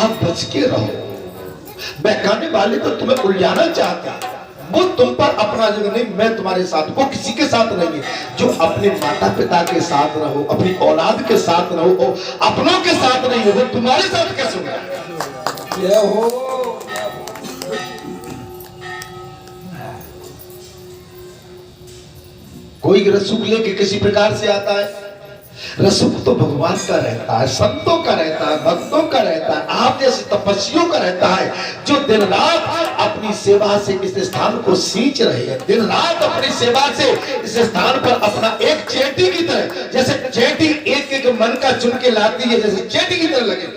आप बच के रहो। बहकाने वाले तो तुम्हें उलझाना चाहते हैं, वो तुम पर अपना जगह नहीं, मैं तुम्हारे साथ, वो किसी के साथ नहीं है। जो अपने माता पिता के साथ रहो, अपनी औलाद के साथ रहो, अपनों के साथ नहीं हो, वो तुम्हारे साथ कैसे हो? कोई रसूख लेके किसी प्रकार से आता है, रसूख तो भगवान का रहता है, संतों का रहता है, भक्तों का रहता है, आप जैसे तपस्वियों का रहता है, जो दिन रात अपनी सेवा से इस स्थान को सींच रहे हैं, दिन रात अपनी सेवा से इस स्थान पर अपना एक चेटी की तरह, जैसे चेटी एक एक मन का चुन के लाती है, जैसे चेटी की तरह लगे।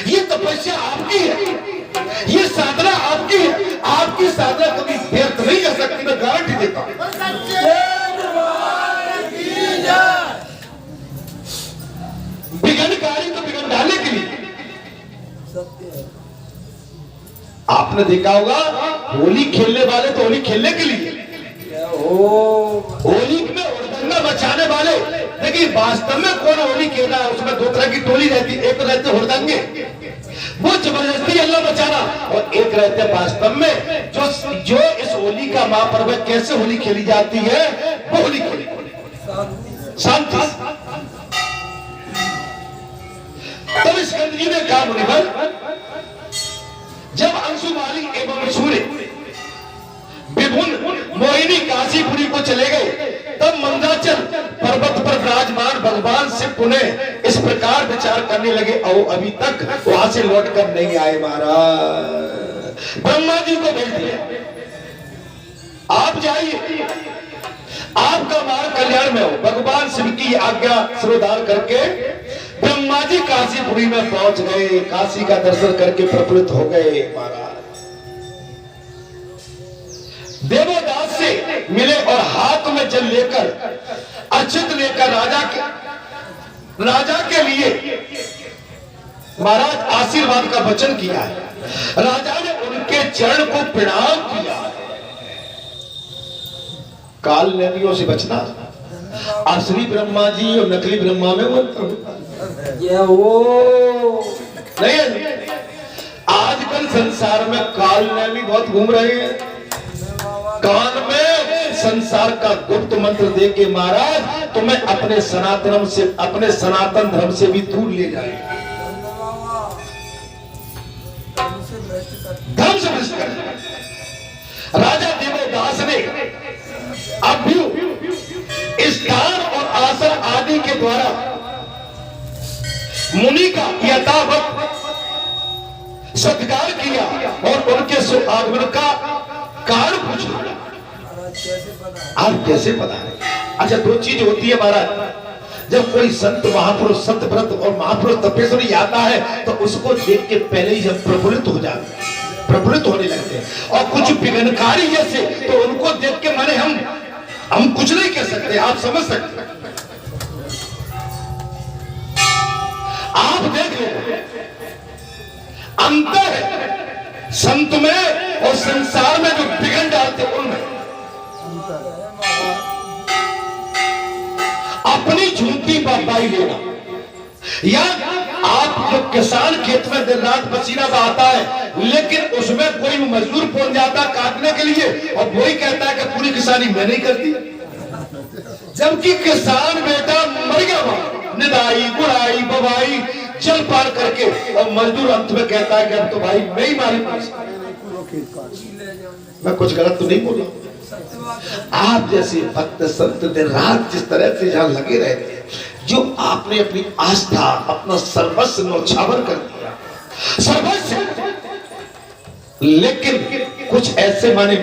ये तपस्या आपकी है, ये साधना आपकी है, आपकी साधना कभी व्यर्थ नहीं कर सकती, मैं गारंटी देता हूं। बिगड़कारी तो बिगड़ डालने के लिए। आपने देखा होगा होली खेलने वाले तो होली खेलने के लिए, होली में हुड़दंगा मचाने वाले, लेकिन वास्तव में कौन होली खेला है? उसमें दो तरह की टोली रहती, एक तो रहते हुड़दंगे, वो जबरदस्ती अल्लाह बचाना, और एक रहते वास्तव में जो इस होली का महापर्व कैसे होली खेली जाती है, वो होली खेली शांति। तब स्कंद जी ने कहा, मुनिवर, जब अंशुमाली एवं सूर्य विभुन मोहिनी काशीपुरी को चले गए, तब मंदाचल पर्वत पर विराजमान भगवान से पुनः इस प्रकार विचार करने लगे, और अभी तक वहां से लौट कर नहीं आए। महाराज ब्रह्मा जी को भेज दिया, आप जाइए, आपका मार्ग कल्याण में हो। भगवान शिव की आज्ञा स्वीकार करके ब्रह्मा जी काशीपुरी में पहुंच गए, काशी का दर्शन करके प्रफुल्लित हो गए। महाराज देवदास से मिले और हाथ में जल लेकर, अक्षत लेकर राजा के लिए महाराज आशीर्वाद का वचन किया है। राजा ने उनके चरण को प्रणाम किया। काल नदियों से बचना, असली ब्रह्मा जी और नकली ब्रह्मा में वो नहीं है। आजकल संसार में काल नैमी बहुत घूम रहे हैं, कान में संसार का गुप्त मंत्र दे के महाराज तुम्हें अपने सनातन धर्म से भी दूर ले जाएगा, धर्म से भ्रष्ट कर। राजा देवदास ने अब भी स्थान और आसन आदि के द्वारा मुनि का यथावत सत्कार किया और उनके आगमन का कारण पूछा। आप कैसे पता है? अच्छा, दो चीज होती है महाराज, जब कोई संत महापुरुष, संत व्रत और महापुरुष तपेश्वरी आता है तो उसको देख के पहले ही जब प्रफुल्लित हो जाते हैं, प्रफुल्लित होने लगते हैं, और कुछ विघ्नकारी जैसे तो उनको देख के माने हम कुछ नहीं कह सकते, आप समझ सकते हैं। आप देख लो अंतर है संत में और संसार में जो बिगड़ डालते उनमें। अपनी झूठी बाबाई लेना, या आप जो किसान खेत में दिन रात पसीना बहाता है, लेकिन उसमें कोई मजदूर पहुंच जाता काटने के लिए, और वही कहता है कि पूरी किसानी मैं नहीं करती, जबकि किसान बेटा मर गया वहां, निदाई गुड़ाई बवाई चल पार करके, और मजदूर अंत में कहता है कि अब तो भाई मैं ही मारी। मैं कुछ गलत तो नहीं बोला? आप जैसे भक्त संत दिन रात जिस तरह से यहां लगे रहते हैं, जो आपने अपनी आस्था, अपना सर्वस्व न्यौछावर कर दिया, सर्वस्व, लेकिन कुछ ऐसे माने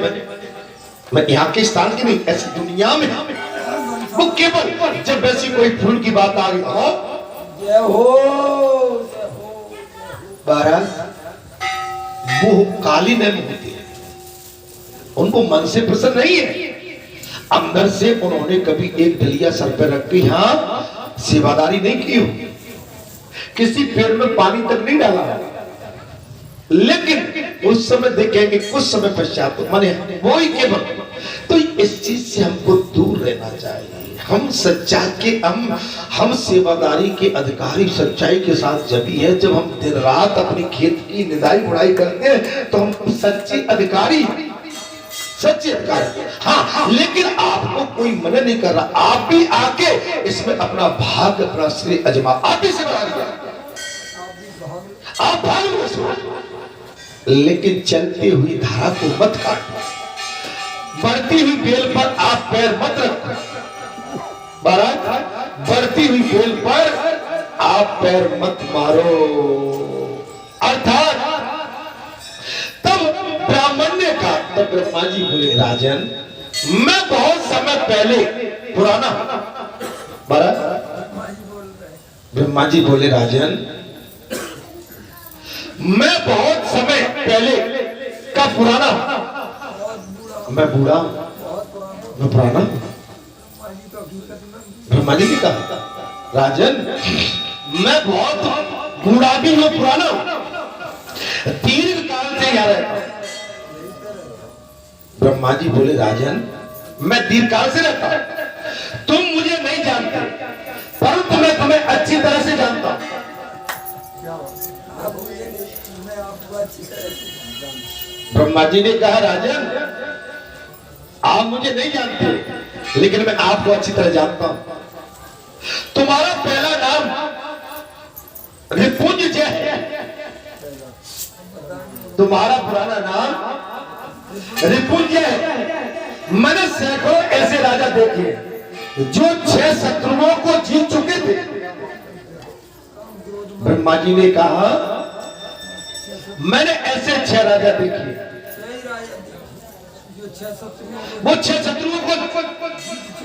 मैं यहाँ के स्थान की नहीं, ऐसी दुनिया में वो केवल जब वैसी कोई फूल की बात आ गई वो काली नहीं होती है, उनको मन से प्रसन्न नहीं है, अंदर से उन्होंने कभी एक डलिया सर पे रख के हाँ सेवादारी नहीं की होगी, किसी पेड़ में पानी तक नहीं डाला, लेकिन उस समय देखेंगे कुछ समय पश्चात तो माने वो ही केवल। तो इस चीज से हमको दूर रहना चाहिए, हम सच्चाई के हम सेवादारी के अधिकारी सच्चाई के साथ जब ही है जब हम दिन रात अपनी खेत की निदाई बुड़ाई करते हैं तो हम सच्चे अधिकारी, सच्चे अधिकारी। हाँ, लेकिन आपको कोई मना नहीं कर रहा, आप भी आके इसमें अपना भाग अपना श्री अजमा, आप भी सेवादारी, आप भाग लो, लेकिन चलती हुई धारा को मत काटो, बढ़ती हुई बेल पर आप पैर मत रखो, बढ़ती हुई बेल पर आप पैर मत मारो। अर्थात तब ब्राह्मण्य का, तब ब्रह्मा जी बोले राजन मैं बहुत समय पहले पुराना, ब्रह्मा जी बोले राजन मैं बहुत समय पहले का पुराना, मैं बूढ़ा, मैं पुराना। ब्रह्मा जी ने कहा राजन मैं बहुत बूढ़ा भी हूं, पुराना, दीर्घ काल से यहाँ रहता हूं। ब्रह्मा जी बोले राजन मैं दीर्घ काल से रहता हूं, तुम मुझे नहीं जानते परंतु मैं तुम्हें अच्छी तरह से जानता हूं। ब्रह्मा जी ने कहा राजन आप मुझे नहीं जानते लेकिन मैं आपको अच्छी तरह जानता हूं। तुम्हारा पहला नाम रिपुंजय है, तुम्हारा पुराना नाम रिपुंजय है। मैंने सैकड़ों ऐसे राजा देखे जो 6 शत्रुओं को जीत चुके थे। ब्रह्मा जी ने कहा मैंने ऐसे 6 राजा देखे, वो 6 शत्रुओं को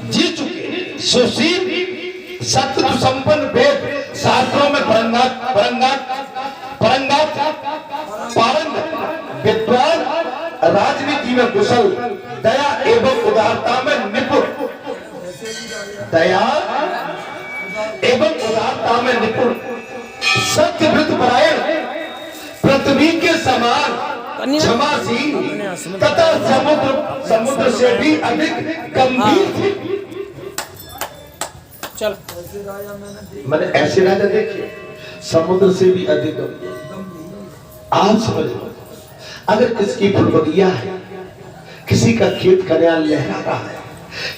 जीत चुके, सुशील सत्य संपन्न, वेद शास्त्रों में पारंगत, विद्वान, राजनीति में कुशल, दया एवं उदारता में निपुण, दया एवं उदारता में निपुण, सत्यव्रत परायण, पृथ्वी के समान क्षमाशील तथा समुद्र से भी अधिक गंभीर थे। चल मैंने ऐसे राजा देखे समुद्र से भी अधिक गंभीर। आप समझ लो अगर किसकी फुलबगिया है, किसी का खेत खलियान लहरा रहा है,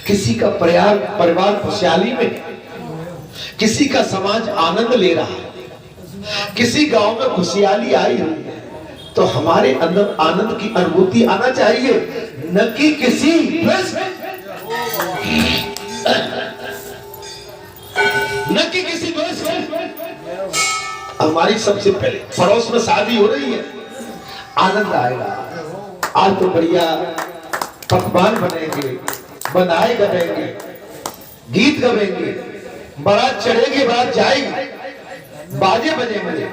किसी का परिवार खुशहाली में, किसी का समाज आनंद ले रहा है, किसी गांव में खुशहाली आई हुई है, तो हमारे अंदर आनंद की अनुभूति आना चाहिए, न कि किसी द्वेष में। हमारी सबसे पहले पड़ोस में शादी हो रही है, आनंद आएगा, आज तो बढ़िया पकवान बनेंगे, बनाए गवेंगे, गीत गवेंगे, बारात चढ़ेगी, बारात जाएगी, बाजे बजेंगे,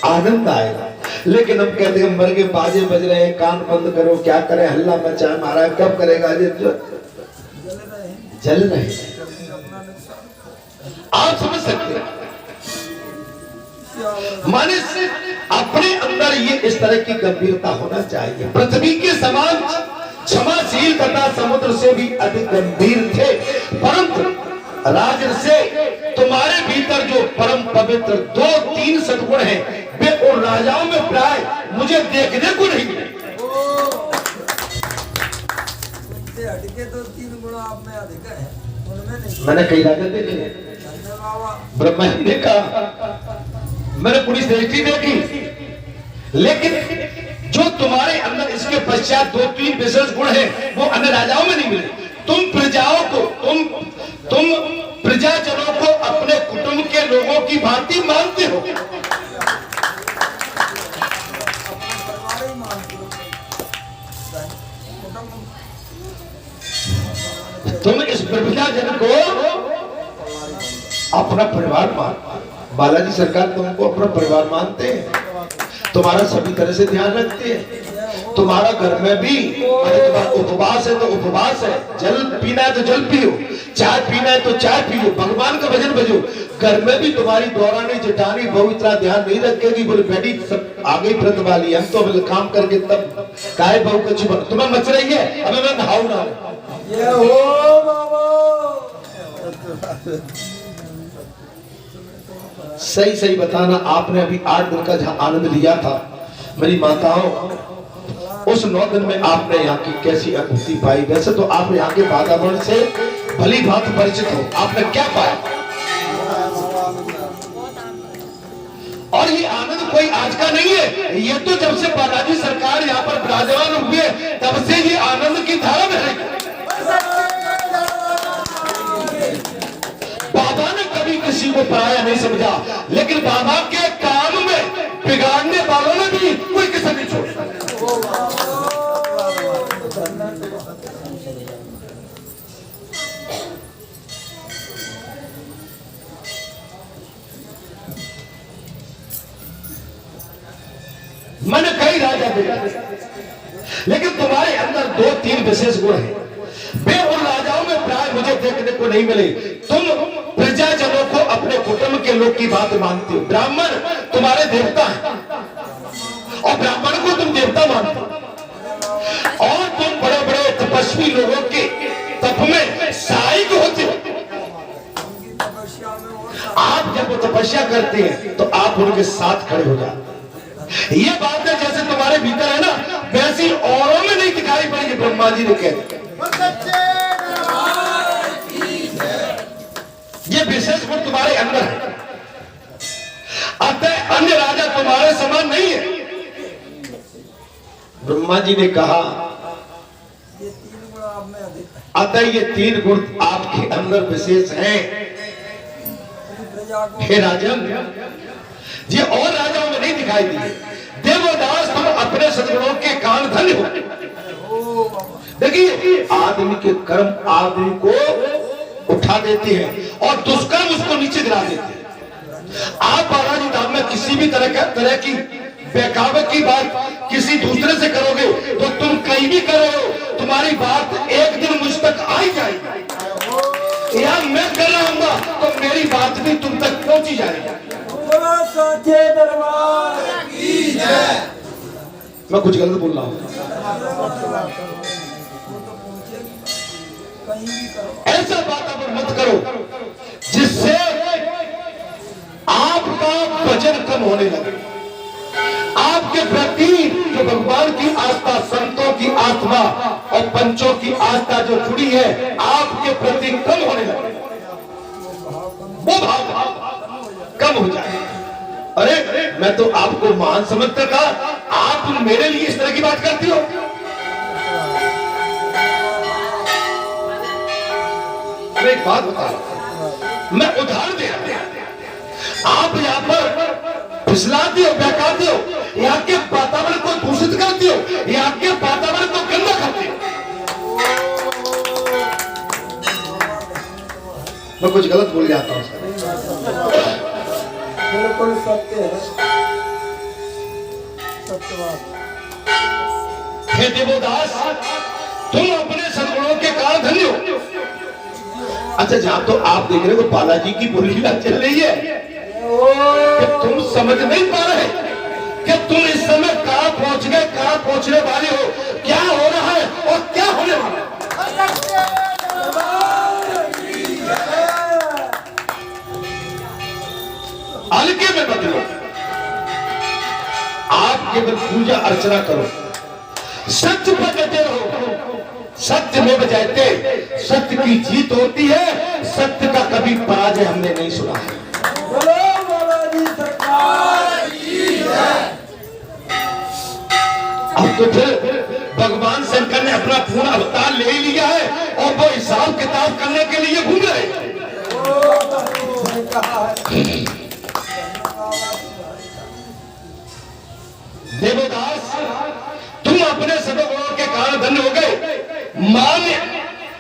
आनंद आएगा। लेकिन हम कहते हैं मर के बाजे बज रहे हैं, कान बंद करो, क्या करें, हल्ला मचा मारा, कब करेगा ये जल रहे। आप समझ सकते हैं माने से अपने अंदर ये इस तरह की गंभीरता होना चाहिए। पृथ्वी के समान क्षमाशील तथा समुद्र से भी अधिक गंभीर थे, परंतु राजन से तुम्हारे भीतर जो परम पवित्र 2-3 सद्गुण हैं वे उन राजाओं में प्राय मुझे देखने को नहीं मिले। हटके 2-3 गुण आप में अधिक है, उनमें नहीं। मैंने कई राजा देखे हैं। ब्रह्मा जी ने कहा मैंने पूरी दृष्टि देखी, लेकिन जो तुम्हारे अंदर इसके पश्चात 2-3 विशेष गुण हैं वो अन्य राजाओं में नहीं मिले। तुम प्रजाओं को, तुम प्रजाजनों को अपने कुटुंब के लोगों की भांति मानते हो। तुम इस प्रजाजन को अपना परिवार मान, बालाजी सरकार तुमको अपना परिवार मानते हैं, तुम्हारा सभी तरह से ध्यान रखते हैं। तुम्हारा घर में भी उपवास है तो उपवास है, जल पीना है तो जल पियो, चाय पीना है तो चाय पियो, भगवान का भजन बजो। घर में भी तुम्हारी दौरानी जेठानी बहु इतना ध्यान नहीं रखेगी, बोले बेटी सब आ गई व्रत वाली, हम तो काम करके तब काय बहु कच्ची तुम्हें मच रही है, अबे मैं नहाऊ ना। सही सही बताना, आपने अभी 8 दिन का जहां आनंद लिया था मेरी माताओं, उस 9 दिन में आपने यहाँ की कैसी अनुभूति पाई? वैसे तो आप यहाँ के वातावरण से भली भांति परिचित हो, आपने क्या पाया? और ये आनंद कोई आज का नहीं है, ये तो जब से बालाजी सरकार यहाँ पर विराजमान हुए तब से ये आनंद की धारा बहेगी। बाबा ने कभी किसी को पराया नहीं समझा, लेकिन बाबा के काम में बिगाड़ने वालों ने भी कोई किसी नहीं छोड़ा। मैंने कई राजा देखे, लेकिन तुम्हारे अंदर 2-3 विशेष गुण हैं। वे उन राजाओं में प्राय मुझे देखने को नहीं मिले। तुम प्रजाजनों को अपने कुटुंब के लोग की बात मानते हो। ब्राह्मण तुम्हारे देवता हैं और ब्राह्मण को तुम देवता मानते हो, और तुम बड़े बड़े तपस्वी लोगों के तप में सहायक होते हो। आप जब वो तपस्या करते हैं तो आप उनके साथ खड़े हो जाते। ये बात है जैसे तुम्हारे भीतर है ना, वैसी औरों में नहीं दिखाई पड़ेगी। ब्रह्मा जी ने कहा ये विशेष गुण तुम्हारे अंदर है, अतः अन्य राजा तुम्हारे समान नहीं है। ब्रह्मा जी ने कहा अतः ये 3 गुण आपके अंदर विशेष हैं। हे राजन, ये और राजाओं में नहीं दिखाई दी। देवदास तुम अपने सद्गुणों के कारण धन्य हो। देखिए, आदमी के कर्म आदमी को उठा देते हैं और दुष्कर्म उसको नीचे गिरा देते हैं। आप बालाजी धाम में किसी भी तरह की बेकाबत की बात किसी दूसरे से करोगे तो तुम कहीं भी करो, तुम्हारी बात एक दिन मुझ तक आ ही जाएगी। या मैं कर रहा हूँ तो मेरी बात भी तुम तक पहुंची जाएगी। मैं कुछ गलत बोल रहा हूं? ऐसा वातावरण मत करो जिससे आपका वजन कम होने लगे। आपके प्रति जो भगवान की आस्था, संतों की आत्मा और पंचों की आस्था जो जुड़ी है, आपके प्रति कम होने लगे, वो भाव कम हो जाए। अरे मैं तो आपको महान समझता था, आप मेरे लिए इस तरह की बात करती हो। मैं एक बात बता रहा, मैं उदाहरण दे रहा हूं। आप यहाँ पर फिसलाते हो, बहकाते हो, यहाँ के वातावरण को दूषित करते हो, यहाँ के वातावरण को गंदा करते हो। मैं कुछ गलत बोल जाता हूँ सर। बिल्कुल सत्य है, सत्यवाद। हे देवदास, तुम अपने सद्गुणों के कारण धन्य हो। अच्छा, जहां तो आप देख रहे हो बालाजी की बुरी लीला चल रही है कि तुम समझ नहीं पा रहे कि तुम इस समय कहां पहुंच गए, कहां पहुंचने वाले हो, क्या हो रहा है और क्या होने वाला है। हल्के में मत लो, आप केवल पूजा अर्चना करो, सत्य पर डटे रहो। सत्य में बजाते, सत्य की जीत होती है, सत्य का कभी पराजय हमने नहीं सुना है। अब तो फिर भगवान शंकर ने अपना पूर्ण अवतार ले लिया है और वो हिसाब किताब करने के लिए घूम रहे हैं। देवदास, तुम अपने सद्गुणों के कारण धन्य हो गए।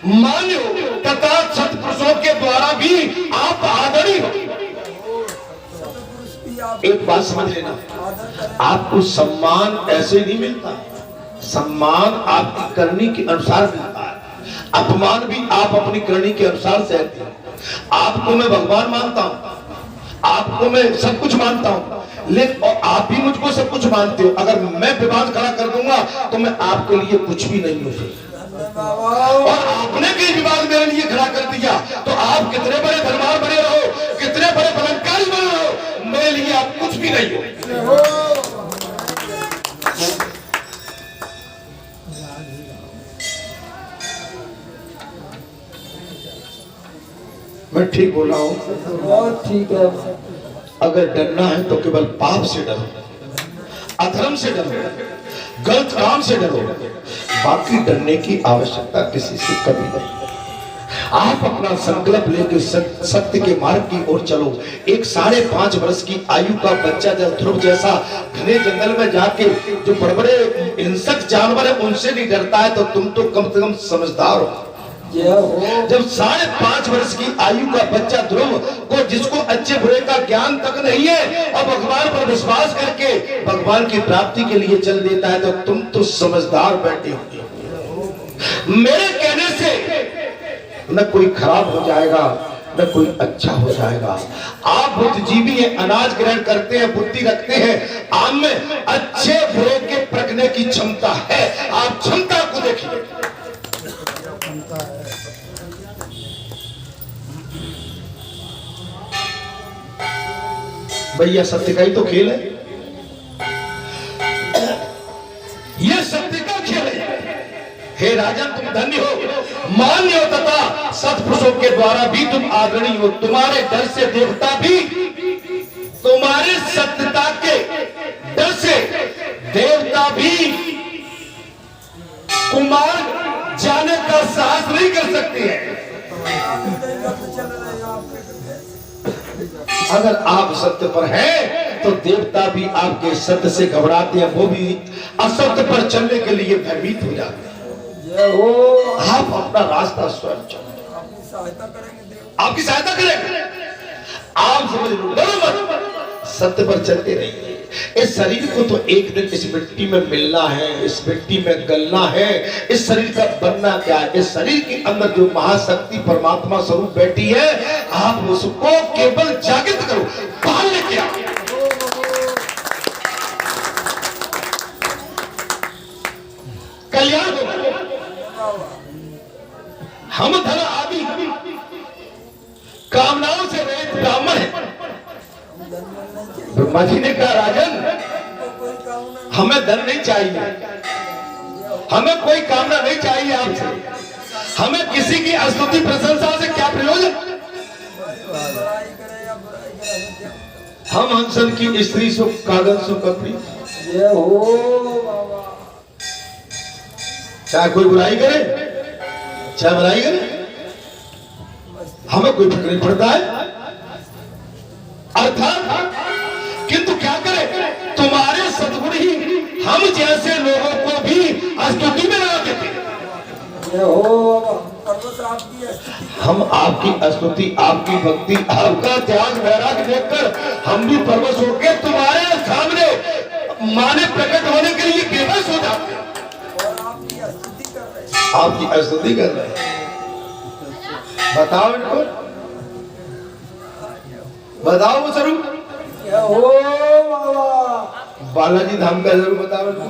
मान्य हो तथा सत्पुरुषों के द्वारा भी आप आदरणीय हो। एक बात समझ लेना, आपको सम्मान ऐसे नहीं मिलता। सम्मान आपकी करनी के अनुसार मिलता है, अपमान भी आप अपनी करनी के अनुसार सहते हैं। आपको मैं भगवान मानता हूं, आपको मैं सब कुछ मानता हूं, लेकिन और आप भी मुझको सब कुछ मानते हो। अगर मैं विवाद खड़ा कर दूंगा तो मैं आपके लिए कुछ भी नहीं हूं। और आपने भी विवाद मेरे लिए खड़ा कर दिया तो आप कितने बड़े धनवान बने रहो, कितने बड़े बलात्कारी बने रहो, मेरे लिए आप कुछ भी नहीं हो। मैं ठीक बोल रहा हूं? बहुत ठीक है। अगर डरना है तो केवल पाप से डरो, अधर्म से डरो, गलत काम से डरो, बाकी डरने की आवश्यकता किसी से कभी नहीं। आप अपना संकल्प लेकर सत्य के मार्ग की ओर चलो। एक 5.5 वर्ष की आयु का बच्चा जब ध्रुव जैसा घने जंगल में जाके जो बड़े बड़े हिंसक जानवर है उनसे नहीं डरता है, तो तुम तो कम से कम समझदार हो। जब 5.5 वर्ष की आयु का बच्चा ध्रुव को, जिसको अच्छे बुरे का ज्ञान तक नहीं है, और भगवान पर विश्वास करके भगवान की प्राप्ति के लिए चल देता है, तो तुम तो समझदार बैठे होंगे। मेरे कहने से न कोई खराब हो जाएगा, न कोई अच्छा हो जाएगा। आप बुद्धिजीवी हैं, अनाज ग्रहण करते हैं, बुद्धि रखते हैं, आप में अच्छे बुरे के परखने की क्षमता है। आप क्षमता को देखिए। भैया सत्य का ही तो खेल है, ये सत्य का खेल है। हे राजन, तुम धन्य हो, मान्य हो तथा सत्पुरुषों के द्वारा भी तुम आदरणीय हो। तुम्हारे डर से देवता भी, तुम्हारे सत्यता के डर से देवता भी कुमार जाने का साहस नहीं कर सकते हैं। अगर आप सत्य पर हैं तो देवता भी आपके सत्य से घबराते हैं, वो भी असत्य पर चलने के लिए भयभीत हो जाते हैं। आप अपना रास्ता स्वयं चलो, आपकी सहायता करेंगे। आप समझ लो, डरो मत, सत्य पर चलते रहिए। इस शरीर को तो एक दिन इस मिट्टी में मिलना है, इस मिट्टी में गलना है। इस शरीर का बनना क्या है? इस शरीर के अंदर जो महाशक्ति परमात्मा स्वरूप बैठी है, आप उसको केवल जागृत करो, बाहर लेके आओ। कल्याण होगा। हम धन आदि कामनाओं से रहित ब्राह्मण है। ब्रह्मा जी ने कहा, राजन हमें धन नहीं चाहिए, हमें कोई कामना नहीं चाहिए आपसे, हमें किसी की स्तुति प्रशंसा से क्या प्रयोजन। हम हंसन की स्त्री सुख कागज सुख अपनी, चाहे कोई बुराई करे चाहे बुराई करे, हमें कोई फर्क नहीं पड़ता है। अर्थात किंतु क्या करें, तुम्हारे सद्गुण ही हम जैसे लोगों को भी स्तुति में लगा देते हैं। हम आपकी स्तुति, आपकी भक्ति, आपका त्याग वैराग्य देखकर हम भी परवश होकर तुम्हारे सामने माने प्रकट होने के लिए बेबस हो जाते हैं। आपकी स्तुति कर रहे हैं। बताओ इनको, बताओ वो स्वरूप बालाजी धाम का जरूर बताओ इनको।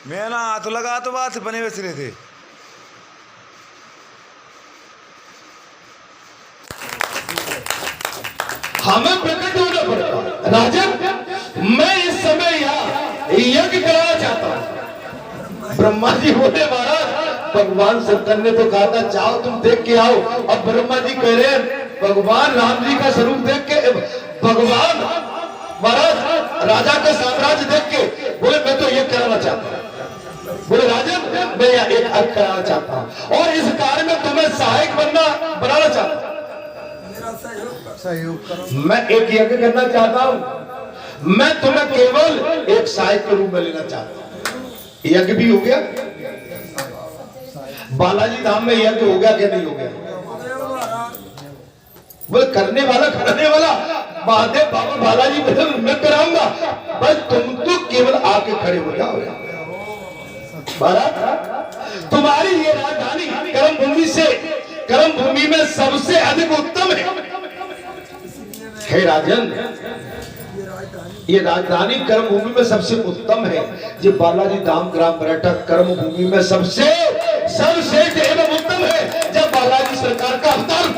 मैं ना हाथ लगा तो बात बने बेच रहे थे। हमें प्रकट होना पड़ता। राजन, मैं इस समय यहाँ यज्ञ कराना चाहता हूँ। ब्रह्मा जी बोले, महाराज भगवान शंकर ने तो कहा था जाओ तुम देख के आओ। अब ब्रह्मा जी कह रहे हैं भगवान राम जी का स्वरूप देख के, भगवान महाराज राजा का साम्राज्य देख के बोले मैं तो यज्ञ कराना चाहता हूँ। बोले राजन मैं यहाँ एक यज्ञ कराना चाहता हूँ और इस कार्य में तुम्हें सहायक बनाना चाहता हूँ। सहयोग करो। मैं एक यज्ञ करना चाहता हूं, मैं तुम्हें केवल एक सहायक के रूप में लेना चाहता हूं। यज्ञ भी हो गया, बालाजी धाम में यज्ञ हो गया क्या नहीं हो गया? बोले करने वाला कराने वाला महादेव बाबा बालाजी मैं कराऊंगा, बस तुम तो केवल आके खड़े हो जाओ। महाराज तुम्हारी ये राजधानी कर्म भूमि में सबसे अधिक उत्तम है। हे राजन, ये राजधानी कर्मभूमि में सबसे उत्तम है। ये बालाजी धाम ग्राम पर्यटक कर्मभूमि में सबसे सर्वश्रेष्ठ एवं उत्तम है। जब बालाजी सरकार का अवतार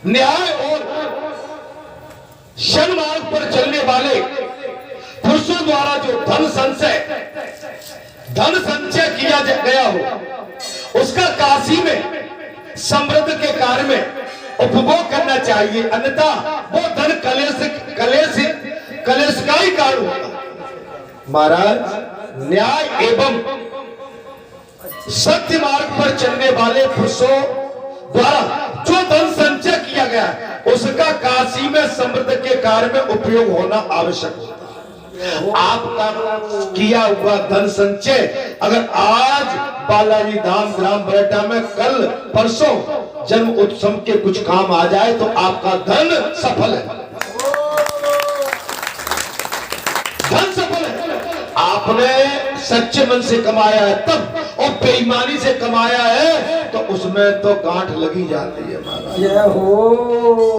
न्याय और सन्मार्ग पर चलने वाले पुरुषों द्वारा जो धन संचय किया गया हो, उसका काशी में समृद्ध के कार्य में उपभोग करना चाहिए, अन्यथा वो धन कलेश का ही कारण होगा। महाराज, न्याय एवं सत्य मार्ग पर चलने वाले पुरुषों द्वारा जो धन संचय किया गया, उसका काशी में समृद्ध के कार्य में उपयोग होना आवश्यक होता है। आपका किया हुआ धन संचय अगर आज बालाजी धाम ग्राम बरेटा में कल परसों जन्म उत्सव के कुछ काम आ जाए तो आपका धन सफल है, धन सफल है। आपने सच्चे मन से कमाया है तब, और बेईमानी से कमाया है तो उसमें तो गांठ लगी जाती है महाराज। जय हो।